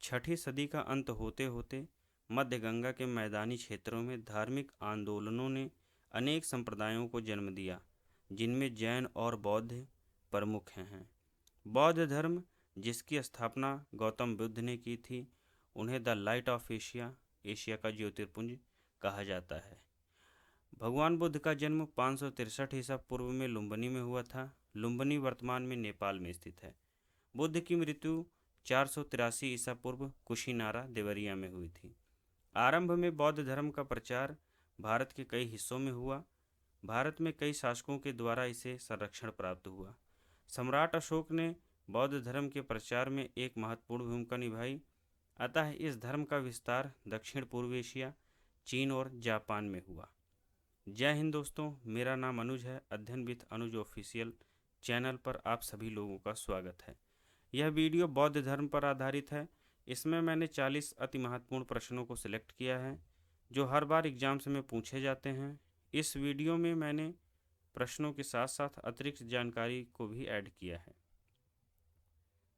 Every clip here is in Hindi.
छठी सदी का अंत होते होते मध्य गंगा के मैदानी क्षेत्रों में धार्मिक आंदोलनों ने अनेक संप्रदायों को जन्म दिया, जिनमें जैन और बौद्ध प्रमुख हैं। बौद्ध धर्म, जिसकी स्थापना गौतम बुद्ध ने की थी, उन्हें the light of Asia, Asia का ज्योतिर्पुंज कहा जाता है। भगवान बुद्ध का जन्म 563 ईसा पूर्व में लुम्बिनी में हुआ था। लुम्बिनी वर्तमान में नेपाल में स्थित है। बुद्ध की मृत्यु 483 ईसा पूर्व कुशीनारा देवरिया में हुई थी। आरंभ में बौद्ध धर्म का प्रचार भारत के कई हिस्सों में हुआ। भारत में कई शासकों के द्वारा इसे संरक्षण प्राप्त हुआ। सम्राट अशोक ने बौद्ध धर्म के प्रचार में एक महत्वपूर्ण भूमिका निभाई। अतः इस धर्म का विस्तार दक्षिण पूर्व एशिया, चीन और जापान में हुआ। जय हिंद दोस्तों, मेरा नाम अनुज है। अध्ययन विद अनुज ऑफिशियल चैनल पर आप सभी लोगों का स्वागत है। यह वीडियो बौद्ध धर्म पर आधारित है। इसमें मैंने 40 अति महत्वपूर्ण प्रश्नों को सिलेक्ट किया है, जो हर बार एग्जाम्स में पूछे जाते हैं। इस वीडियो में मैंने प्रश्नों के साथ साथ अतिरिक्त जानकारी को भी ऐड किया है,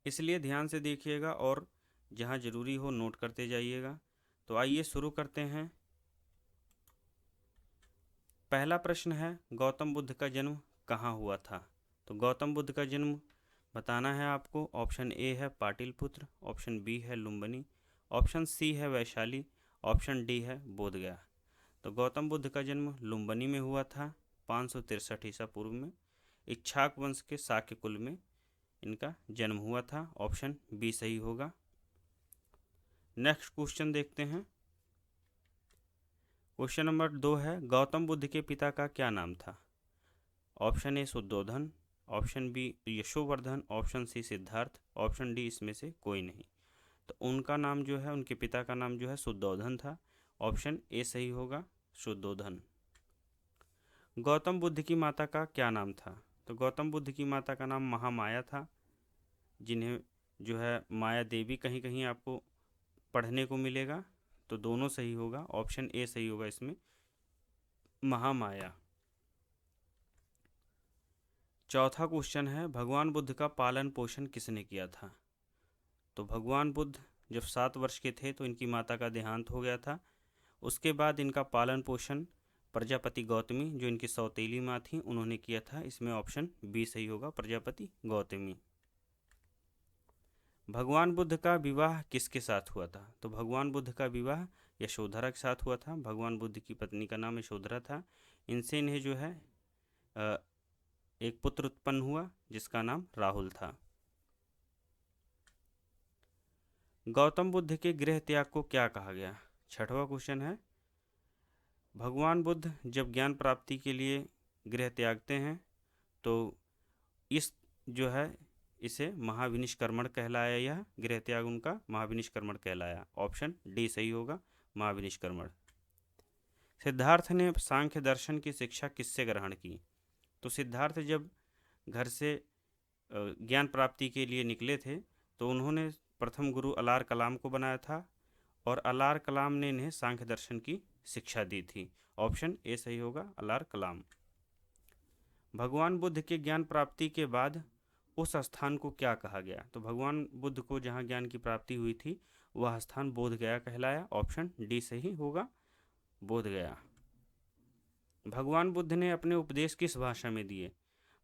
इसलिए ध्यान से देखिएगा और जहां ज़रूरी हो नोट करते जाइएगा। तो आइए शुरू करते हैं। पहला प्रश्न है, गौतम बुद्ध का जन्म कहाँ हुआ था? तो गौतम बुद्ध का जन्म बताना है आपको। ऑप्शन ए है पाटलिपुत्र, ऑप्शन बी है लुम्बिनी, ऑप्शन सी है वैशाली, ऑप्शन डी है बोधगया। तो गौतम बुद्ध का जन्म लुम्बिनी में हुआ था 563 ईसा पूर्व में। इक्ष्वाक वंश के शाक्य कुल में इनका जन्म हुआ था। ऑप्शन बी सही होगा। नेक्स्ट क्वेश्चन देखते हैं। क्वेश्चन नंबर 2 है, गौतम बुद्ध के पिता का क्या नाम था? Option A Shuddhodana, option B Yashovardhan, option C Siddhartha, option D इसमें से कोई नहीं। तो उनका नाम जो है, उनके पिता का नाम जो है शुद्धोधन था। ऑप्शन ए सही होगा, शुद्धोधन। गौतम बुद्ध की माता का क्या नाम था? तो गौतम बुद्ध की माता का नाम महामाया था, जिन्हें जो है माया देवी कहीं कहीं आपको पढ़ने को मिलेगा। तो दोनों सही होगा, ऑप्शन ए सही होगा इसमें, महामाया। चौथा क्वेश्चन है, भगवान बुद्ध का पालन पोषण किसने किया था? तो भगवान बुद्ध जब 7 वर्ष के थे तो इनकी माता का देहांत हो गया था। उसके बाद इनका पालन पोषण प्रजापति गौतमी, जो इनकी सौतेली माँ थी, उन्होंने किया था। इसमें ऑप्शन बी सही होगा, प्रजापति गौतमी। भगवान बुद्ध का विवाह किसके साथ हुआ था? तो भगवान बुद्ध का विवाह यशोधरा के साथ हुआ था। भगवान बुद्ध की पत्नी का नाम यशोधरा था। इनसे इन्हें जो है एक पुत्र उत्पन्न हुआ, जिसका नाम राहुल था। गौतम बुद्ध के गृह त्याग को क्या कहा गया? छठवां क्वेश्चन है, भगवान बुद्ध जब ज्ञान प्राप्ति के लिए गृह त्यागते हैं तो इस जो है इसे महाविनिष्क्रमण कहलाया। यह गृह त्याग उनका महाविनिष्क्रमण कहलाया। ऑप्शन डी सही होगा, महाविनिष्क्रमण। सिद्धार्थ ने सांख्य दर्शन की शिक्षा किससे ग्रहण की? तो सिद्धार्थ जब घर से ज्ञान प्राप्ति के लिए निकले थे तो उन्होंने प्रथम गुरु अलार कलाम को बनाया था, और अलार कलाम ने इन्हें सांख्य दर्शन की शिक्षा दी थी। ऑप्शन ए सही होगा, अलार कलाम। भगवान बुद्ध के ज्ञान प्राप्ति के बाद उस स्थान को क्या कहा गया? तो भगवान बुद्ध को जहाँ ज्ञान की प्राप्ति हुई थी वह स्थान बोधगया कहलाया। ऑप्शन डी सही होगा, बोधगया। भगवान बुद्ध ने अपने उपदेश किस भाषा में दिए?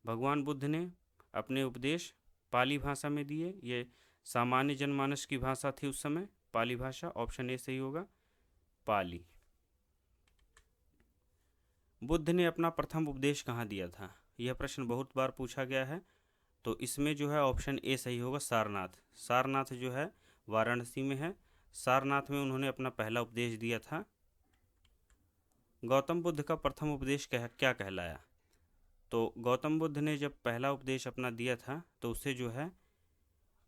भगवान बुद्ध ने अपने उपदेश पाली भाषा में दिए। ये सामान्य जनमानस की भाषा थी उस समय, पाली भाषा। ऑप्शन ए सही होगा, पाली। बुद्ध ने अपना प्रथम उपदेश कहाँ दिया था? यह प्रश्न बहुत बार पूछा गया है। तो इसमें जो है ऑप्शन ए सही होगा, सारनाथ। सारनाथ जो है वाराणसी में है। सारनाथ में उन्होंने अपना पहला उपदेश दिया था। गौतम बुद्ध का प्रथम उपदेश क्या कहलाया? तो गौतम बुद्ध ने जब पहला उपदेश अपना दिया था तो उसे जो है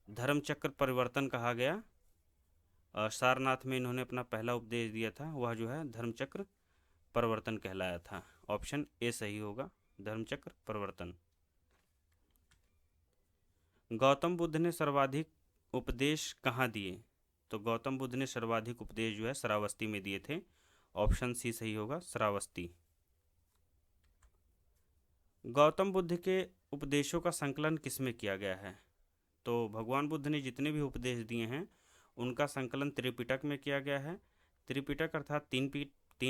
धर्मचक्र परिवर्तन कहा गया। सारनाथ में इन्होंने अपना पहला उपदेश दिया था, वह जो है धर्मचक्र परिवर्तन कहलाया था। ऑप्शन ए सही होगा, धर्मचक्र परिवर्तन। गौतम बुद्ध ने सर्वाधिक उपदेश कहाँ दिए? तो गौतम बुद्ध ने सर्वाधिक उपदेश जो है श्रावस्ती में दिए थे। ऑप्शन सी सही होगा, श्रावस्ती। गौतम बुद्ध के उपदेशों का संकलन किसमें किया गया है? तो भगवान बुद्ध ने जितने भी उपदेश दिए हैं उनका संकलन त्रिपिटक में किया गया है। त्रिपिटक अर्थात तीन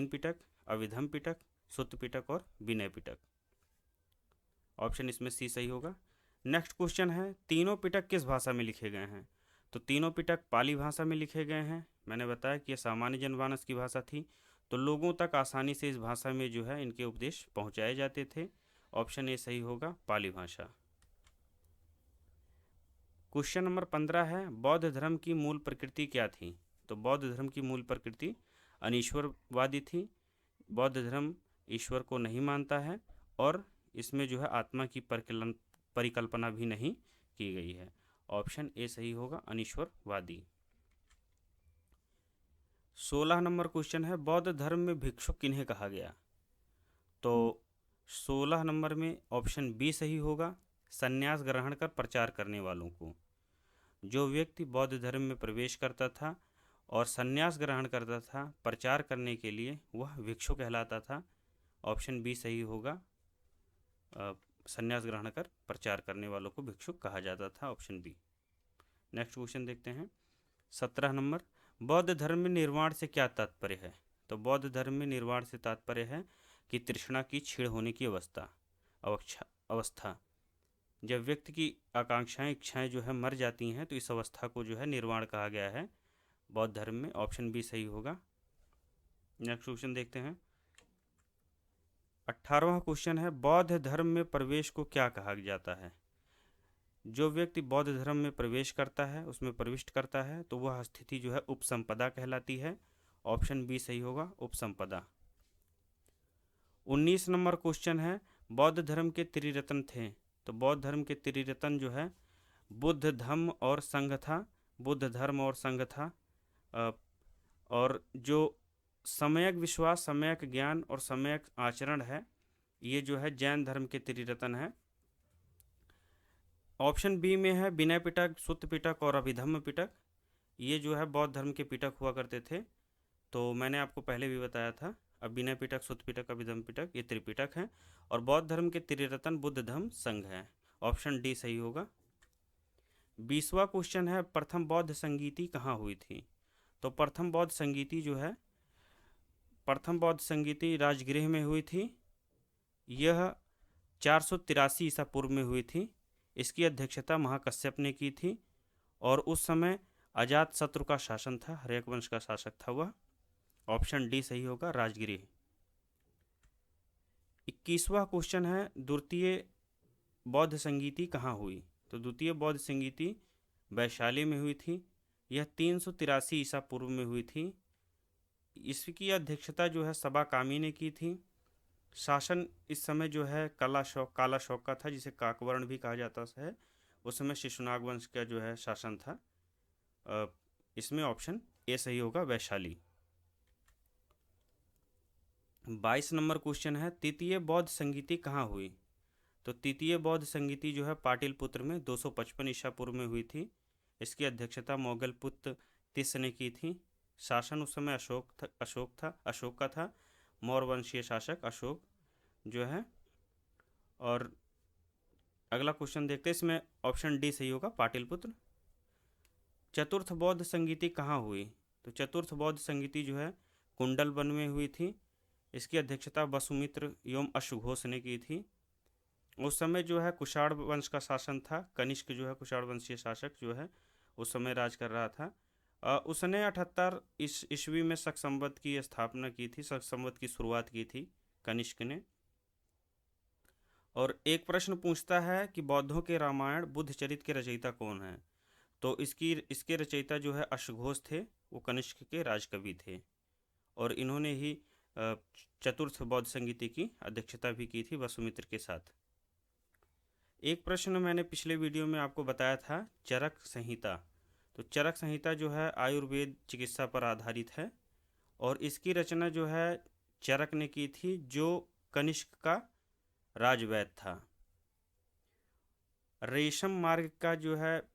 पिटक, अभिधम पिटक, सुत्त पिटक और विनय पिटक। ऑप्शन इसमें सी सही होगा। नेक्स्ट क्वेश्चन है, तीनों पिटक किस भाषा में लिखे गए हैं? तो तीनों पिटक पाली भाषा में लिखे गए हैं। मैंने बताया कि यह सामान्य जनमानस की भाषा थी, तो लोगों तक आसानी से इस भाषा में जो है इनके उपदेश पहुंचाए जाते थे। ऑप्शन ए सही होगा, पाली भाषा। क्वेश्चन नंबर 15 है, बौद्ध धर्म की मूल प्रकृति क्या थी? तो बौद्ध धर्म की मूल प्रकृति अनीश्वरवादी थी। बौद्ध धर्म ईश्वर को नहीं मानता है और इसमें जो है आत्मा की परिकल्पना भी नहीं की गई है। ऑप्शन ए सही होगा, अनीश्वरवादी। 16 नंबर क्वेश्चन है, बौद्ध धर्म में भिक्षुक किन्हें कहा गया? तो 16 नंबर में ऑप्शन बी सही होगा, संन्यास ग्रहण कर प्रचार करने वालों को। जो व्यक्ति बौद्ध धर्म में प्रवेश करता था और संन्यास ग्रहण करता था प्रचार करने के लिए, वह भिक्षु कहलाता था। ऑप्शन बी सही होगा, संन्यास ग्रहण कर प्रचार करने वालों को भिक्षुक कहा जाता था। Option B. नेक्स्ट क्वेश्चन देखते हैं, 17 नंबर, बौद्ध धर्म में निर्वाण से क्या तात्पर्य है? तो बौद्ध धर्म में निर्वाण से तात्पर्य है कि तृष्णा की क्षीण होने की अवस्था। जब व्यक्ति की आकांक्षाएं इच्छाएं जो है मर जाती हैं, तो इस अवस्था को जो है निर्वाण कहा गया है बौद्ध धर्म में। ऑप्शन बी सही होगा। नेक्स्ट क्वेश्चन देखते हैं, 18वां क्वेश्चन है, बौद्ध धर्म में प्रवेश को क्या कहा जाता है? जो व्यक्ति बौद्ध धर्म में प्रवेश करता है, उसमें प्रविष्ट करता है, तो वह स्थिति जो है उपसंपदा कहलाती है। ऑप्शन बी सही होगा, उपसंपदा। 19 नंबर क्वेश्चन है, बौद्ध धर्म के त्रिरत्न थे? तो बौद्ध धर्म के त्रिरत्न जो है बुद्ध, धम्म और संघ था। बुद्ध, धर्म और संघ था। और जो सम्यक विश्वास, सम्यक ज्ञान और सम्यक आचरण है, ये जो है जैन धर्म के त्रिरत्न है। ऑप्शन बी में है विनय पिटक, सुत्त पिटक और अभिधम्म पिटक। ये जो है बौद्ध धर्म के पिटक हुआ करते थे, तो मैंने आपको पहले भी बताया था। अब विनय पिटक, सुत्त पिटक, अभिधम्म पिटक ये त्रिपिटक हैं और बौद्ध धर्म के त्रिरत्न बुद्ध, धम्म, संघ है। ऑप्शन डी सही होगा। 20वां क्वेश्चन है, प्रथम बौद्ध संगीति कहाँ हुई थी? तो प्रथम बौद्ध संगीति राजगृह में हुई थी। यह 483 ईसा पूर्व में हुई थी। इसकी अध्यक्षता महाकश्यप ने की थी और उस समय अजात शत्रु का शासन था, हर्यक वंश का शासक था वह। ऑप्शन डी सही होगा, राजगृह। 21वां क्वेश्चन है, द्वितीय बौद्ध संगीति कहाँ हुई? तो द्वितीय बौद्ध संगीति वैशाली में हुई थी। यह 383 ईसा पूर्व में हुई थी। इसकी अध्यक्षता जो है सबा कामी ने की थी। शासन इस समय जो है काला शौक का था, जिसे काकवर्ण भी कहा जाता है। उस समय शिशुनाग वंश का जो है शासन था। इसमें ऑप्शन ए सही होगा, वैशाली। 22 नंबर क्वेश्चन है, तृतीय बौद्ध संगीति कहाँ हुई? तो तृतीय बौद्ध संगीति जो है पाटलिपुत्र में 255 ईसा पूर्व में हुई थी। इसकी अध्यक्षता मोगल पुत्र तिस ने की थी। शासन उस समय अशोक का था, मौर्य वंशीय शासक अशोक जो है। और अगला क्वेश्चन देखते हैं, इसमें ऑप्शन डी सही होगा, पाटलिपुत्र। चतुर्थ बौद्ध संगीति कहाँ हुई? तो चतुर्थ बौद्ध संगीति जो है कुंडल वन में हुई थी। इसकी अध्यक्षता वसुमित्र एवं अश्वघोष ने की थी। उस समय जो है कुषाण वंश का शासन था। कनिष्क जो है कुषाण वंशीय शासक जो है उस समय राज कर रहा था। उसने 78 ईस्वी में शक संवत की स्थापना की थी, शक संवत की शुरुआत की थी कनिष्क ने। और एक प्रश्न पूछता है कि बौद्धों के रामायण बुद्ध चरित के रचयिता कौन है? तो इसके रचयिता जो है अश्वघोष थे, वो कनिष्क के राजकवि थे और इन्होंने ही चतुर्थ बौद्ध संगीति की अध्यक्षता भी की थी वसुमित्र के साथ। एक प्रश्न मैंने पिछले वीडियो में आपको बताया था, चरक संहिता। तो चरक संहिता जो है आयुर्वेद चिकित्सा पर आधारित है और इसकी रचना जो है चरक ने की थी, जो कनिष्क का राजवैद्य था। रेशम मार्ग का जो है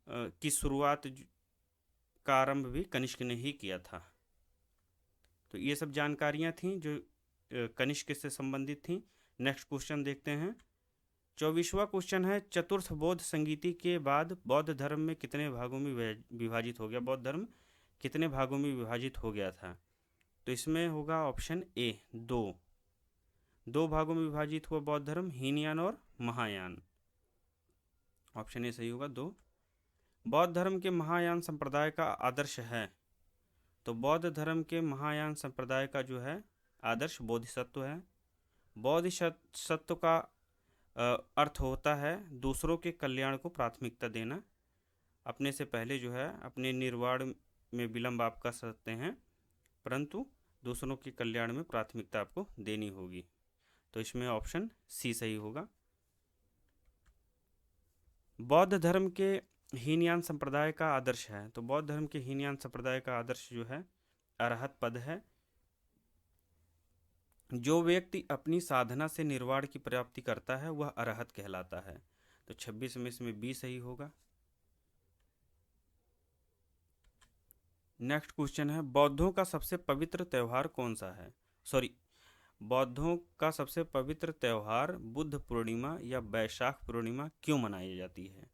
की शुरुआत का आरंभ भी कनिष्क ने ही किया था। तो ये सब जानकारियां थीं जो कनिष्क से संबंधित थीं। नेक्स्ट क्वेश्चन देखते हैं, 24वां क्वेश्चन है, चतुर्थ बौद्ध संगीति के बाद बौद्ध धर्म में कितने भागों में विभाजित हो गया? बौद्ध धर्म कितने भागों में विभाजित हो गया था? तो इसमें होगा ऑप्शन ए, दो भागों में विभाजित हुआ बौद्ध धर्म, हीनयान और महायान। ऑप्शन ए सही होगा, दो। बौद्ध धर्म के महायान संप्रदाय का आदर्श है, तो बौद्ध धर्म के महायान संप्रदाय का जो है आदर्श बोधिसत्व है। बोधिसत्व का अर्थ होता है दूसरों के कल्याण को प्राथमिकता देना। अपने से पहले जो है अपने निर्वाण में विलंब आप कर सकते हैं, परंतु दूसरों के कल्याण में प्राथमिकता आपको देनी होगी। तो इसमें ऑप्शन सी सही होगा। बौद्ध धर्म के हीनयान संप्रदाय का आदर्श है, तो बौद्ध धर्म के हीनयान संप्रदाय का आदर्श जो है अरहत पद है। जो व्यक्ति अपनी साधना से निर्वाण की प्राप्ति करता है वह अरहत कहलाता है। तो 26 में इसमें बी सही होगा। नेक्स्ट क्वेश्चन है, बौद्धों का सबसे पवित्र त्यौहार कौन सा है? बौद्धों का सबसे पवित्र त्यौहार बुद्ध पूर्णिमा या वैशाख पूर्णिमा क्यों मनाई जाती है?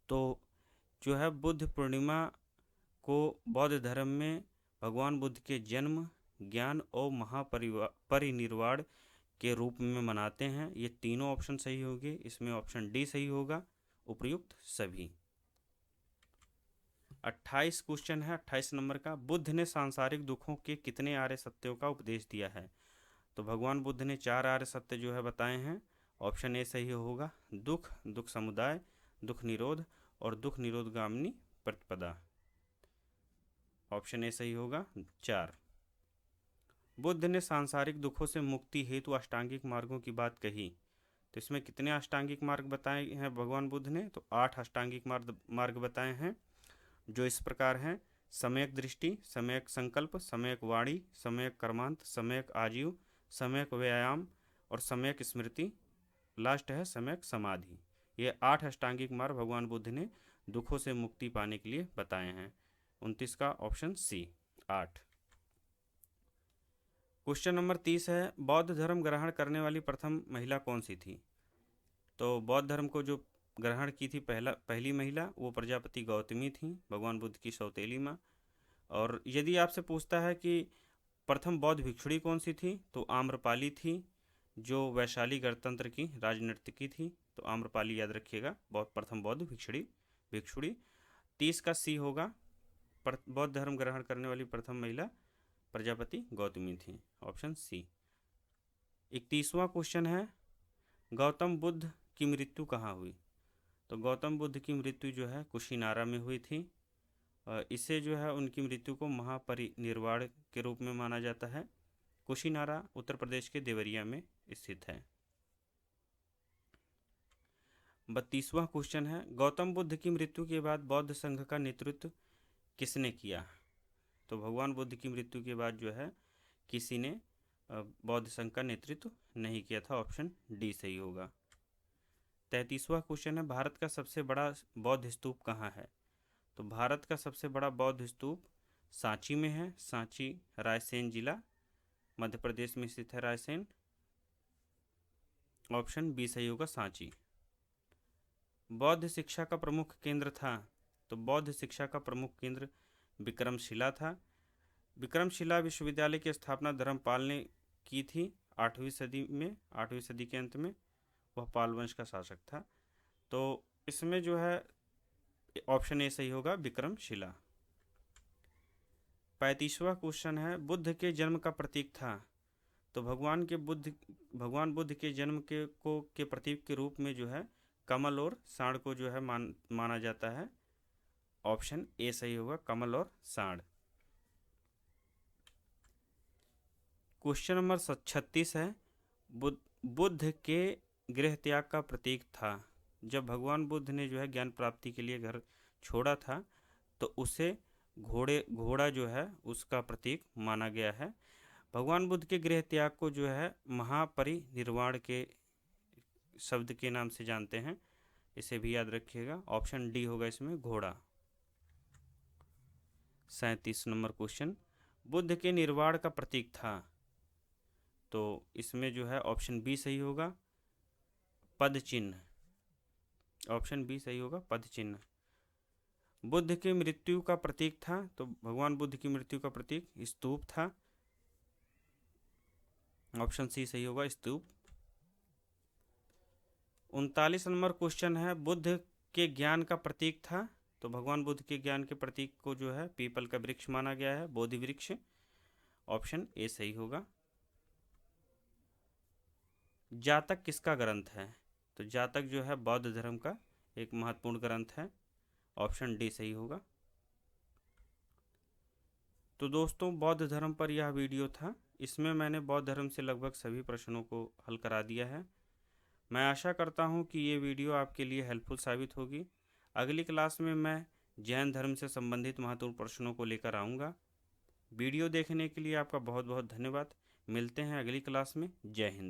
तो जो है बुद्ध पूर्णिमा को बौद्ध धर्म में भगवान बुद्ध के जन्म, ज्ञान और महापरिनिर्वाण के रूप में मनाते हैं। ये तीनों ऑप्शन सही होंगे। इसमें ऑप्शन डी सही होगा, उपर्युक्त सभी। 28 क्वेश्चन है, 28 नंबर का, बुद्ध ने सांसारिक दुखों के कितने आर्य सत्यों का उपदेश दिया है? तो भगवान बुद्ध ने 4 आर्य सत्य जो है बताए हैं। ऑप्शन ए सही होगा, दुख, दुख समुदाय, दुख निरोध और दुख निरोधगामिनी प्रतिपदा। ऑप्शन ए सही होगा, 4। बुद्ध ने सांसारिक दुखों से मुक्ति हेतु अष्टांगिक मार्गों की बात कही, तो इसमें कितने अष्टांगिक मार्ग बताए हैं भगवान बुद्ध ने? तो 8 अष्टांगिक मार्ग बताए हैं, जो इस प्रकार हैं: सम्यक दृष्टि, सम्यक संकल्प, सम्यक वाणी, सम्यक कर्मांत, सम्यक आजीव, सम्यक व्यायाम और सम्यक स्मृति। लास्ट है सम्यक समाधि। ये 8 अष्टांगिक मार्ग भगवान बुद्ध ने दुखों से मुक्ति पाने के लिए बताए हैं। 29 का ऑप्शन सी, 8। क्वेश्चन नंबर 30 है, बौद्ध धर्म ग्रहण करने वाली प्रथम महिला कौन सी थी? तो बौद्ध धर्म को जो ग्रहण की थी पहली महिला वो प्रजापति गौतमी थी, भगवान बुद्ध की सौतेली माँ। और यदि आपसे पूछता है कि प्रथम बौद्ध भिक्षुणी कौन सी थी, तो आम्रपाली थी, जो वैशाली गणतंत्र की राजनर्तकी थी। तो आम्रपाली याद रखिएगा, प्रथम बौद्ध भिक्षुणी। 30 का सी होगा, बौद्ध धर्म ग्रहण करने वाली प्रथम महिला प्रजापति गौतमी थी। Option C. 31वां क्वेश्चन है, गौतम बुद्ध की मृत्यु कहाँ हुई? तो गौतम बुद्ध की मृत्यु जो है कुशीनारा में हुई थी। इसे जो है उनकी मृत्यु को महापरिनिर्वाण के रूप में माना जाता है। कुशीनारा उत्तर प्रदेश के देवरिया में स्थित है। 32वां क्वेश्चन है, गौतम बुद्ध की मृत्यु के बाद बौद्ध संघ का नेतृत्व किसने किया? तो भगवान बुद्ध की मृत्यु के बाद जो है किसी ने बौद्ध संघ का नेतृत्व नहीं किया था। ऑप्शन डी सही होगा। 33वां क्वेश्चन है, भारत का सबसे बड़ा बौद्ध स्तूप कहाँ है? तो भारत का सबसे बड़ा बौद्ध स्तूप सांची में है। सांची रायसेन जिला, मध्य प्रदेश में स्थित है रायसेन। ऑप्शन बी सही होगा, सांची। बौद्ध शिक्षा का प्रमुख केंद्र था? तो बौद्ध शिक्षा का प्रमुख केंद्र विक्रमशिला था। विक्रमशिला विश्वविद्यालय की स्थापना धर्मपाल ने की थी 8वीं सदी में। 8वीं सदी के अंत में वह पाल वंश का शासक था। तो इसमें जो है ऑप्शन ए सही होगा, विक्रमशिला। 35वां क्वेश्चन है, बुद्ध के जन्म का प्रतीक था? तो भगवान बुद्ध के जन्म के प्रतीक के रूप में जो है कमल और सांड को जो है माना जाता है। ऑप्शन ए सही होगा, कमल और सांड। क्वेश्चन नंबर 36 है, बुद्ध के गृह त्याग का प्रतीक था? जब भगवान बुद्ध ने जो है ज्ञान प्राप्ति के लिए घर छोड़ा था तो उसे घोड़ा जो है उसका प्रतीक माना गया है। भगवान बुद्ध के गृह त्याग को जो है महापरिनिर्वाण के शब्द के नाम से जानते हैं, इसे भी याद रखिएगा। ऑप्शन डी होगा इसमें, घोड़ा। 37 नंबर क्वेश्चन, बुद्ध के निर्वाण का प्रतीक था? तो इसमें जो है ऑप्शन बी सही होगा, पद चिन्ह। ऑप्शन बी सही होगा, पद चिन्ह। बुद्ध की मृत्यु का प्रतीक था, तो भगवान बुद्ध की मृत्यु का प्रतीक स्तूप था। ऑप्शन सी सही होगा, स्तूप। 39 नंबर क्वेश्चन है, बुद्ध के ज्ञान का प्रतीक था, तो भगवान बुद्ध के ज्ञान के प्रतीक को जो है पीपल का वृक्ष माना गया है, बोधि वृक्ष। ऑप्शन ए सही होगा। जातक किसका ग्रंथ है, तो जातक जो है बौद्ध धर्म का एक महत्वपूर्ण ग्रंथ है। ऑप्शन डी सही होगा। तो दोस्तों, बौद्ध धर्म पर यह वीडियो था। इसमें मैंने बौद्ध धर्म से लगभग सभी प्रश्नों को हल करा दिया है। मैं आशा करता हूँ कि ये वीडियो आपके लिए हेल्पफुल साबित होगी। अगली क्लास में मैं जैन धर्म से संबंधित महत्वपूर्ण प्रश्नों को लेकर आऊँगा। वीडियो देखने के लिए आपका बहुत बहुत धन्यवाद। मिलते हैं अगली क्लास में। जय हिंद।